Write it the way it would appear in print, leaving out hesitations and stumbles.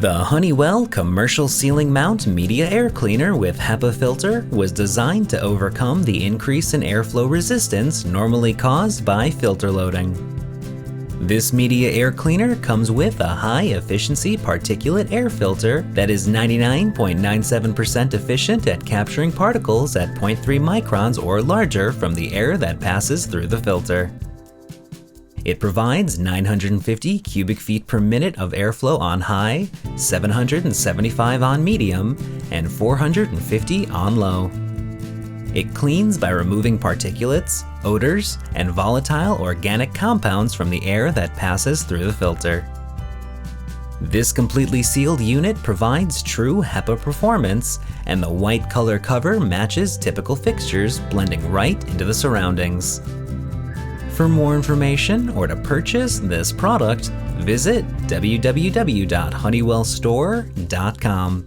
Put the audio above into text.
The Honeywell Commercial Ceiling Mount Media Air Cleaner with HEPA filter was designed to overcome the increase in airflow resistance normally caused by filter loading. This media air cleaner comes with a high-efficiency particulate air filter that is 99.97% efficient at capturing particles at 0.3 microns or larger from the air that passes through the filter. It provides 950 cubic feet per minute of airflow on high, 775 on medium, and 450 on low. It cleans by removing particulates, odors, and volatile organic compounds from the air that passes through the filter. This completely sealed unit provides true HEPA performance, and the white color cover matches typical fixtures, blending right into the surroundings. For more information or to purchase this product, visit www.honeywellstore.com.